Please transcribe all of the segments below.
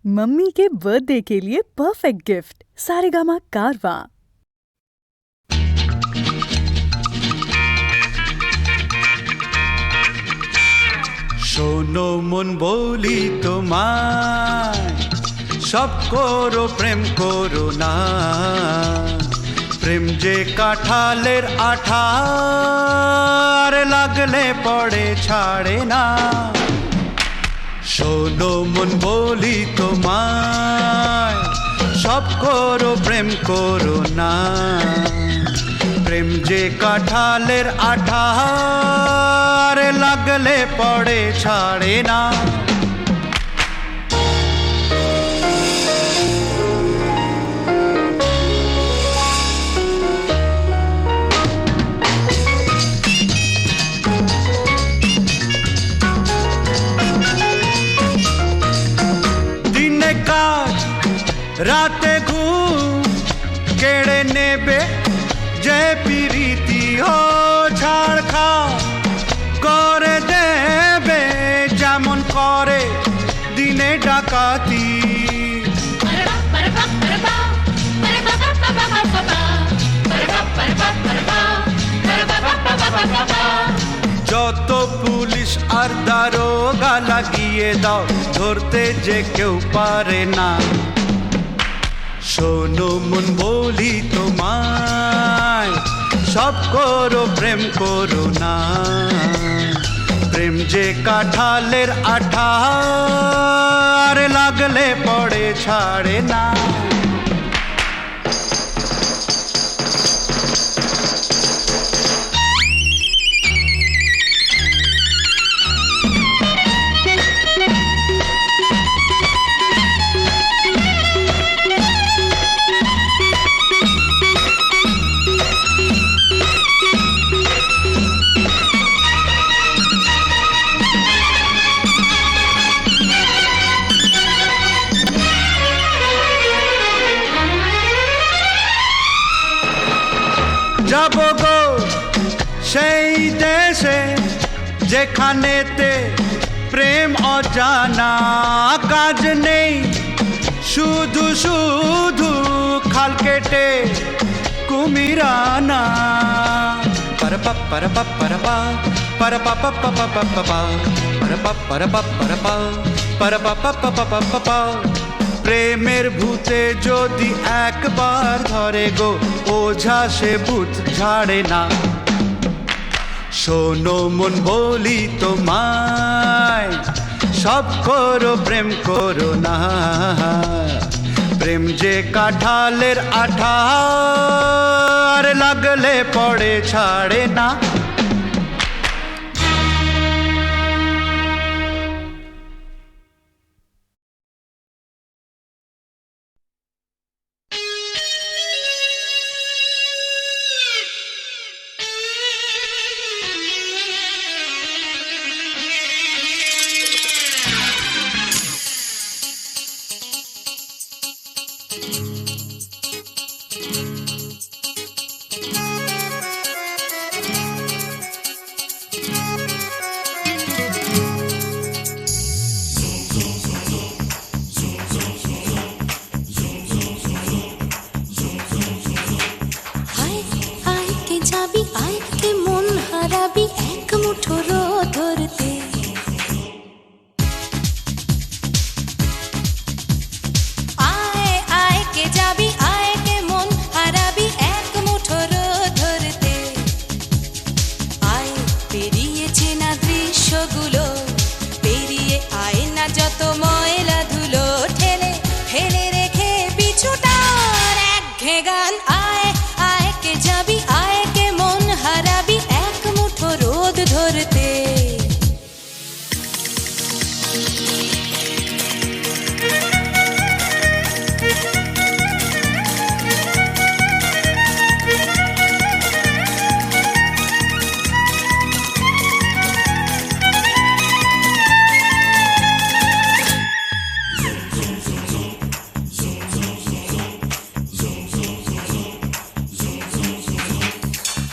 Mummy के birthday के लिए परफेक्ट गिफ्ट सारेगामा कारवा। শোনো মন বলি তোমায়, সব করো প্রেম করো না। প্রেম যে কাঁঠালের আঠা, আর লাগলে পড়ে ছাড়ে না। শোনো মন বলি তোমায়, সব করো প্রেম করো না। প্রেম যে কাঁঠালের আঠা, আর লাগলে পড়ে ছাড়ে না। দিনে কাজ রাতে ঘুম কেড়ে নেবে যে প্রীতি, ও ছাড়খাড় করে দেবে যেমন করে দিনে ডাকাতি। যত পুলিশ আর দারোগা লাগিয়ে দাও, ধরতে যে কেউ পারে না। শোনো মন বলি তোমায়, সব করো প্রেম করো না। প্রেম যে কাঁঠালের আঠা, আর লাগলে পড়ে ছাড়ে না। যাব গো সেই দেশে যেখানেতে প্রেম অজানা, কাজ নেই শুধু শুধু খাল কেটে কুমিরানা। পারপা পারপা পারপা পারপা পাপা পাপা পাপা পারপা পারপা পারপা পারপা পাপা পাপা। প্রেমের ভূতে যদি একবার ধরে গো, ওঝা সে ভূত ঝাড়ে না। শোনো মন বলি তোমায়, সব করো প্রেম করো না। প্রেম যে কাঁঠালের আঠা, আর লাগলে পড়ে ছাড়ে না।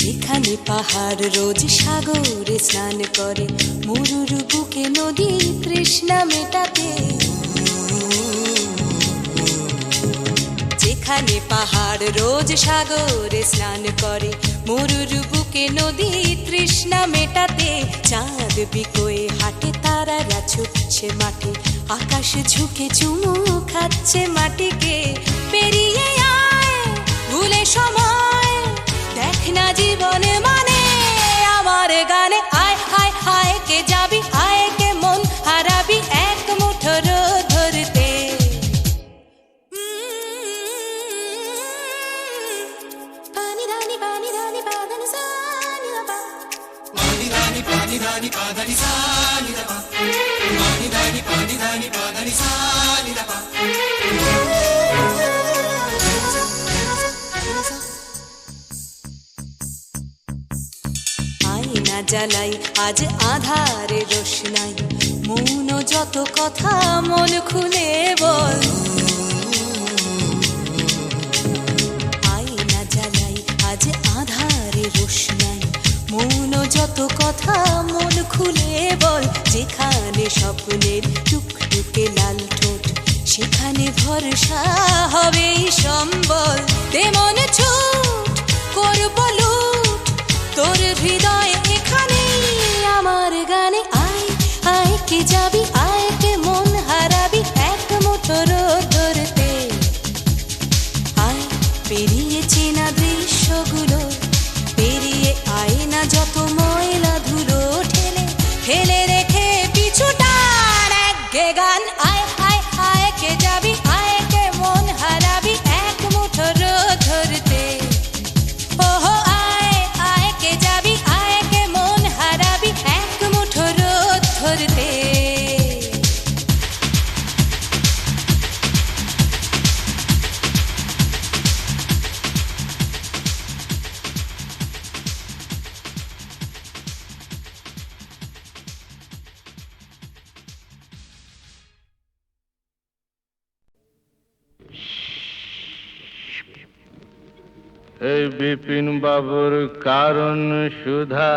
যেখানে পাহাড় রোজ সাগরে স্নান করে, মরুর বুকে নদী তৃষ্ণা মেটাতে। স্নানে পাহাড় রোজ সাগরে স্নান করে, মরুর বুকে নদী তৃষ্ণা মেটাতে, চাঁদ বিকোয়ে হাটে তারারা ছুটছে মাঠে, আকাশ ঝুঁকে চুমু খাচ্ছে মাটিকে। পেরিয়ে আয় ভুলে সময়, দেখ না জীবনে মানে আমার গানে। আয় হায় হায় কে যাবি, আয় কে মন হারাবি এক মুঠো রোদ ধরতে। পানি রানি পাদানি সানি বাবা, পানি রানি পাদানি সানি বাবা, পানি রানি পাদানি সানি বাবা। আয়না জ্বালাই আজ আধারে রোশনাই, মৌন যত কথা মন খুলে বল। আয়না জ্বালাই আজ আধারে রোশনাই, মৌন যত কথা মন খুলে বল। যেখানে স্বপ্নের টুকটুকে লাল ঠোঁট, সেখানে ভরসা হবে সম্বল। তেমন ছুট করব লুট তোর হৃদয় এখানে আমার গানে। আয় আয় কে যাবি, আয় কে মন হারাবি এক মুঠো রোদ ধরতে। আয় পেরিয়ে চেনা দৃশ্যগুলো, পেরিয়ে আয় না যত ময়লা ধুলো, ঠেলে ফেলে রেখে পিছুটার একঘে গান। আয় আয় আয় কে যাবি, আয় কে মন হারাবি এক মুঠো রোদ ধরতে। ওহো আয় আয় কে যাবি, আয় কে মন হারাবি এক মুঠো রোদ ধরতে। এই বিপিন বাবুর কারণ সুধা,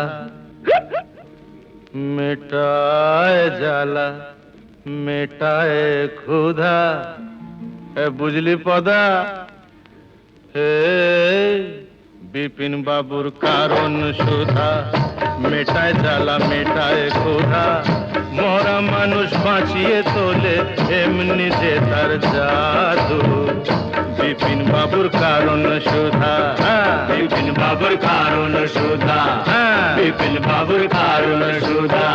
মেটায় জ্বালা মেটায় ক্ষুধা। বুঝলি পদা, হে বিপিন বাবুর কারণ সুধা, মেটায় জ্বালা মেটায় ক্ষুধা। মরা মানুষ বাঁচিয়ে তোলে এমনি যে তার জাদু। বিপিন বাবুর কারণ সুধা, বিপিন বাবুর কারণ সুধা, বিপিন বাবুর কারণ সুধা।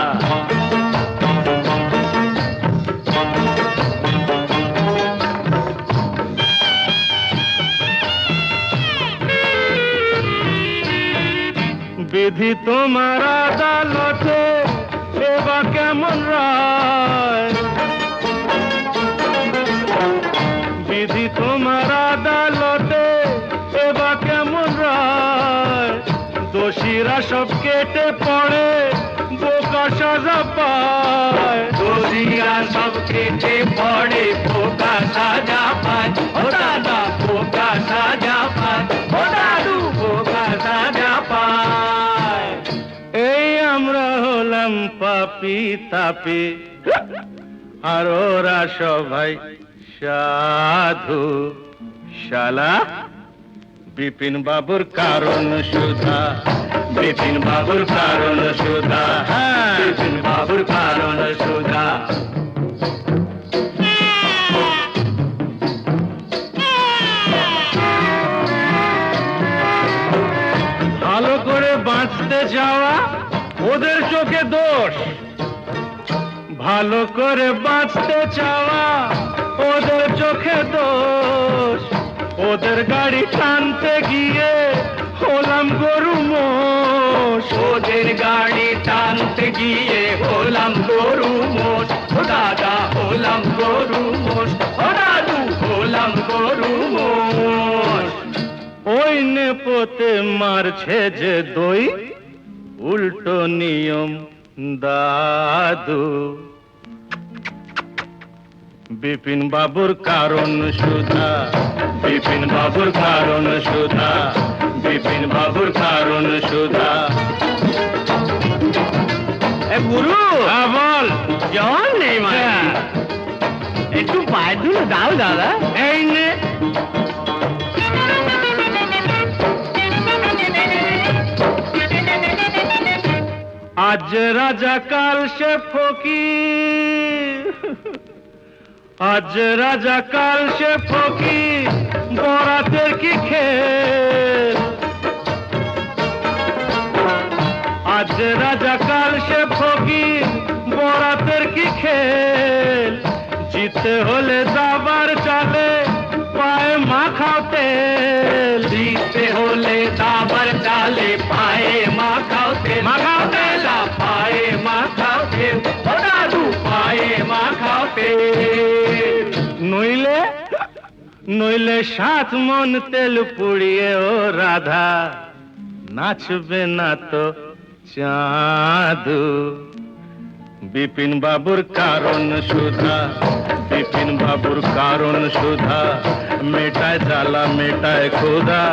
বিধি তোমার আদালতে এবার কেমন রায়, বিধি তোমার আদালতে এবার কেমন রায়। দোষীরা সব কেটে পড়ে বোকা সাজা পায়, দোষীরা সব কেটে পড়ে বোকা সাজা পায়। ও দাদা বোকা সাজা পায়, ও দাদু বোকা সাজা পায়। এই আমরা হলাম পাপি তাপি, আর ওরা সবাই সাধু। শালা বিপিন বাবুর কারণ সুধা, বিপিন বাবুর কারণ সুধা, বিপিন বাবুর কারণ সুধা। ভালো করে বাঁচতে যাওয়া ওদের চোখে দোষ, ভালো করে বাঁচতে চাওয়া ওদের চোখে দোষ। ওদের গাড়ি টানতে গিয়ে হলাম গরু মোষ, ওদের গাড়ি টানতে গিয়ে হলাম গরু মোষ। ও দাদা হলাম গরু মোষ, ও দাদু হলাম গরু মোষ। ওই নেপোতে মারছে যে দই, উল্টো নিয়ম দাদু। বিপিন বাবুর কারণ সুধা, বিপিন বাবুর কারণ সুধা, বিপিন বাবুর কারণ সুধা। গুরু বল, জন নেই একটু পায়ে ধুলো দাও দাদা। এই নে আজ রাজা কাল সে ফকির, আজ রাজা কাল সে ফকির, বরাতের কি খেল। আজ রাজা কাল সে ফকির, বরাতের কি খেল। জিতে হলে দাবার চালে, পায়ে মাখাও তেল। জিতে হলে দাবার চালে, পায়ে মাখাও তেল। মাখাও তেল, পায়ে মাখাও তেল, ও দাদু পায়ে মাখাও তেল। নইলে নইলে 7 মন তেল পুড়িয়ে ও রাধা, নাচবে না তো চাঁদু। বিপিন বাবুর কারণ সুধা, বিপিন বাবুর কারণ সুধা, মেটায় জ্বালা মেটায় ক্ষুধা।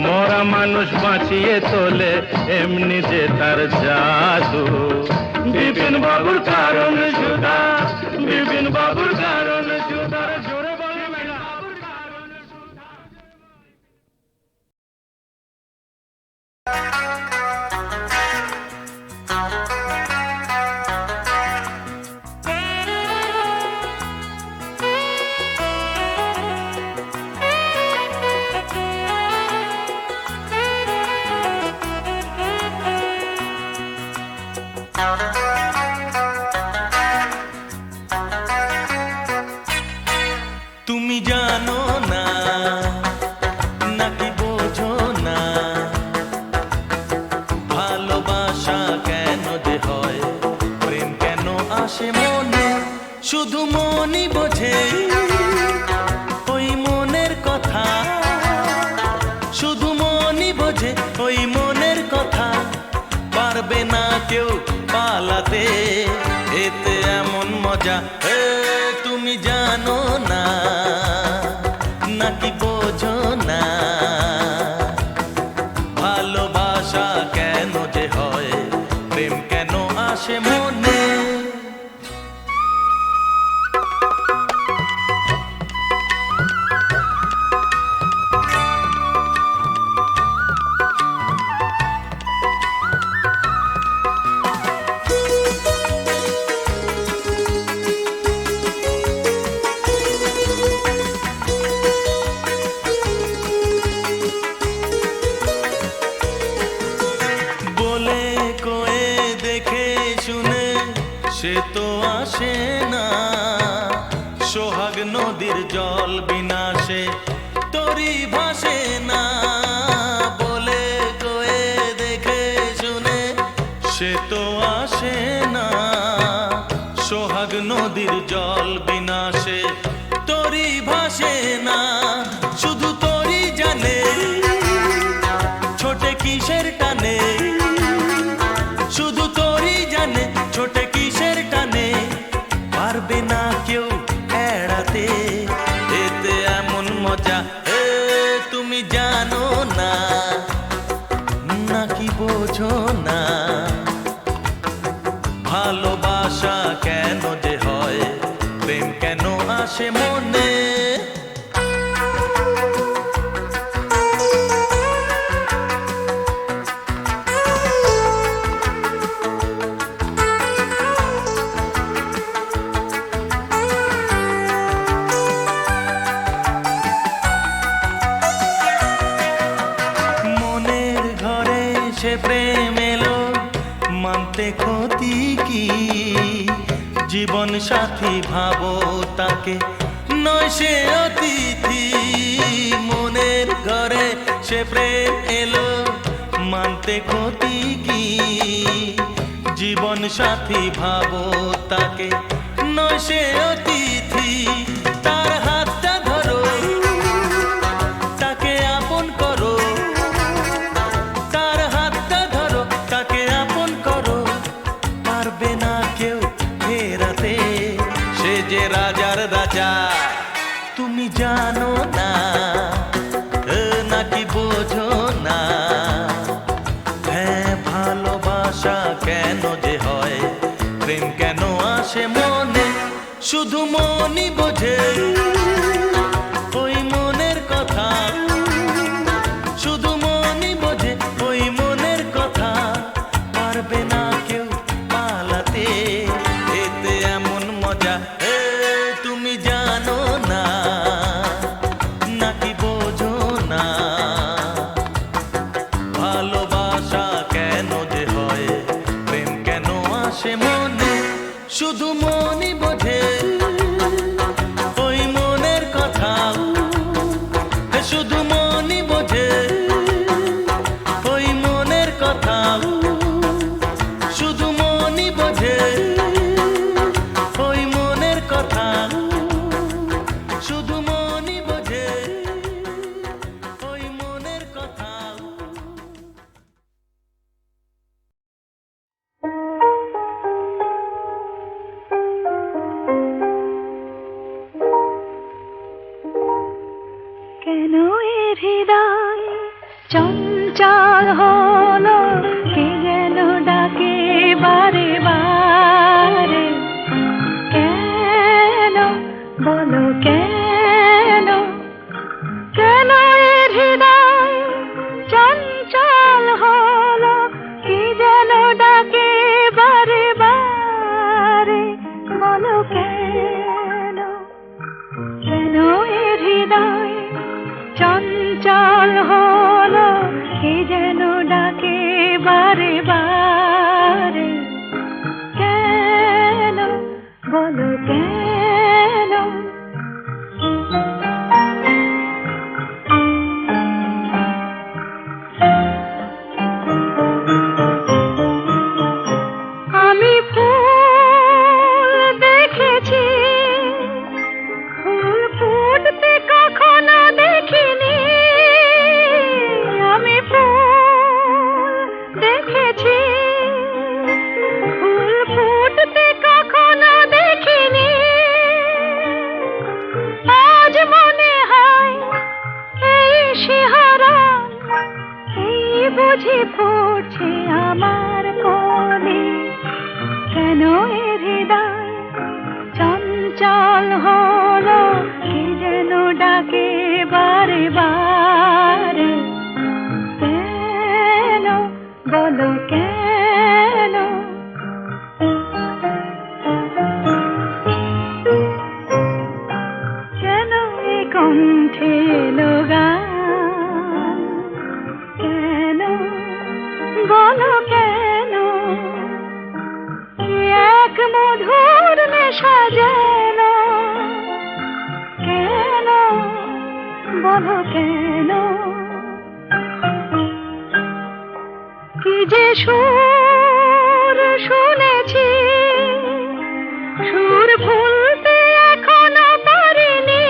মরা মানুষ বাঁচিয়ে তোলে, এমনি যে তার জাদু। বিপিন বাবুর কারণ সুধা, বিপিন বাবুর কারণ সুধা। জোরে বলবেন না। তুমি জানো না নাকি বোঝো না, ভালোবাসা কেন যে হয়, প্রেম কেন আসে মনে, শুধু মনই বোঝে ওই মনের কথা। শুধু মনই বোঝে ওই মনের কথা, পারবে না কেউ পালাতে, এতে এমন মজা। তুমি জানো না নাকি বোঝো না, ভালোবাসা কেন যে হয়, প্রেম কেন আসে মনে। বলে কয়ে দেখে শুনে সে তো আসে না, সোহাগ নদীর জল বিনাশে তরি ভাসে না। বলে কয়ে দেখে শুনে সে তো আসে না, সোহাগ নদীর জল বিনাশে তরি ভাসে না। শুধু তরি জানে ছোটে কিসের টানে, শুধু তোরই জানে ছোটে কিসের টানে, পারবে না কেউ এড়াতে, এতে এমন মজা। তুমি জানো না নাকি বোঝো না, ভালোবাসা কেন যে হয়, প্রেম কেন আসে মনে। মনের ঘরে সে প্রেম এলো, মানতে ক্ষতি কি, জীবন সাথী ভাবো তাকে, নয় সে অতিথি। মনের ঘরে সে প্রেম এলো, মানতে ক্ষতি কি, জীবন সাথী ভাবো তাকে, নয় সে অতিথি। তার হাতটা ধরো, তাকে আপন করো, তার হাতটা ধরো, তাকে আপন করো, পারবে না কেউ ফেরাতে, সে যে রাজার রাজা। তুমি জানো না নাকি বোঝো না, হ্যাঁ ভালোবাসা কেন যে হয়, প্রেম কেন আসে মনে, শুধু মনই বোঝে ওই মনের কথা। শুধু মনই বোঝে ওই মনের কথা, পারবে না কেউ কেন এ হৃদয় চঞ্চল হলো, কে যেন ডাকে বারে বারে। কেন বলো কেন, কেন এ হৃদয় চঞ্চল হলো, কে যেন ডাকে বারে বারে। বলো কেন, কেন এ হৃদয় চঞ্চল হলো, কে যেন ডাকে বারে বারে। কেন বলো কেন। আমি ফুল দেখেছি, ফুল ফুটতে কখনো দেখিনি। আমি ফুল দেখেছি, ফুল ফুটতে কখনো দেখিনি। আজ মনে হয় এই শিহরণ, এই বুঝি ফুটছে আমার কোলে। কেন এ হৃদয় চঞ্চল হলো, কে যেন ডাকে বারে বারে। কেন বলো কেন। কেন এ কণ্ঠে এলো গান, কেন বলো কেন। এক মধুর নেশা যেন, কেন বলো কেন। কি যে সুর শুনেছি, সুর ভুলতে এখনো পারিনি।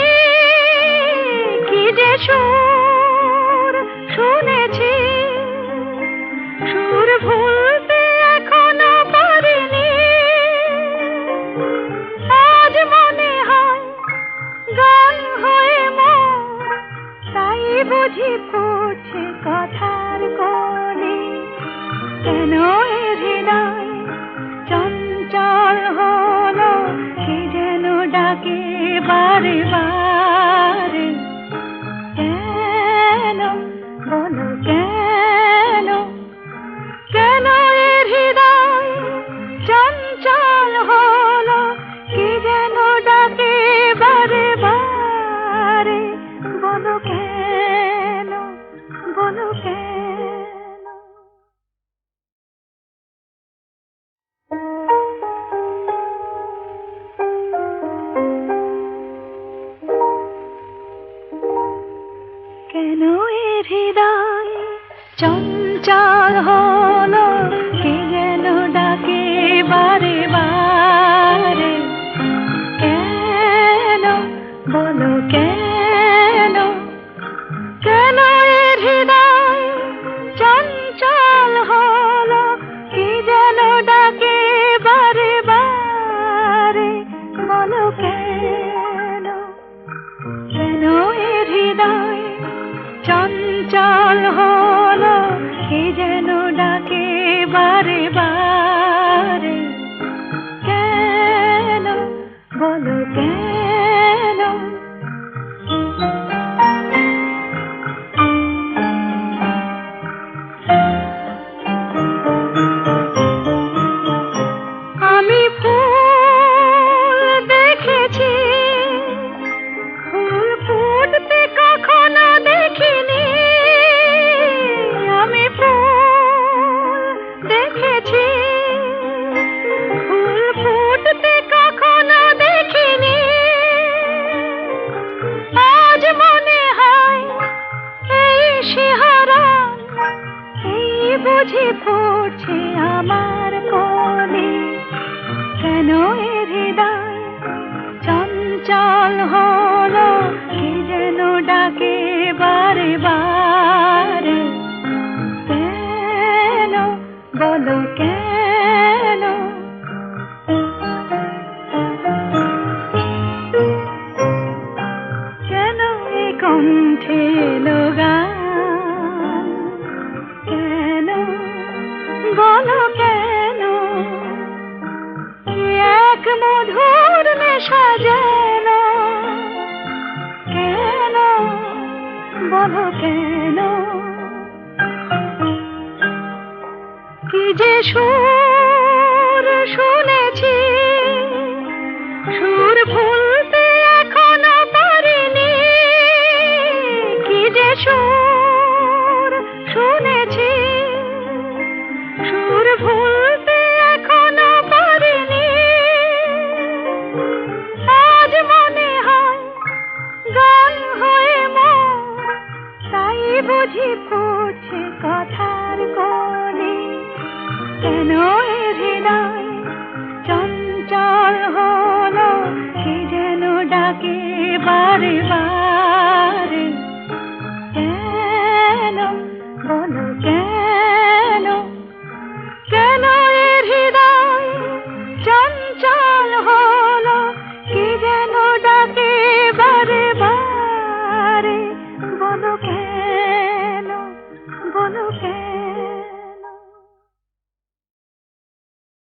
কি যে সুর শুনেছি, সুর ভুলতে এখনো পারিনি। আজ মনে হয় গান হয়ে মন, তাই বুঝি পড়ছে কথার কলি। কেন এ হৃদয় চঞ্চল হলো, কে যেন ডাকে বারে বারে। কেন বলো কেন, কেন এ হৃদয় চঞ্চল হলো, কে যেন ডাকে বারে বারে। বলো কেন, বলো কেন। কেন এ হৃদয় চঞ্চল হলো, কে যেন ডাকে বারে বারে। কেন বলো কেন, কেন এ হৃদয় চঞ্চল হলো, কে যেন ডাকে বারে বারে। বলো কেন, কেন এ হৃদয় চঞ্চল হলো, কে যেন ডাকে বারে বারে। কেন বলো কেন। আমি ফুল দেখেছি, ফুল ফুটতে কখনো দেখিনি। আমি ফুল দেখেছি, ফুল ফুটতে কখনো দেখিনি। আজ মনে হয় এই শিহরণ, এই বুঝি ফুটছে আমার কোলে। কেন এ হৃদয় চঞ্চল হলো, কে যেন ডাকে বারে বারে। কেন বলো কেন। কেন এ কণ্ঠে এলো গান। কেন বলো কেন কি এক মধুর নেশা যেন, কেন বলো কেন কি যে সুর শুনেছি, সুর ভুলতে এখনো পারিনি, কি যে সুর শুনেছি, সুর ভুলতে এখনো পারিনি। আজ মনে হয় গান হয়ে মন, তাই বুঝি পড়ছে কথার কলি। কেন এ হৃদয় চঞ্চল হলো, কি যেন ডাকে বারে বারে।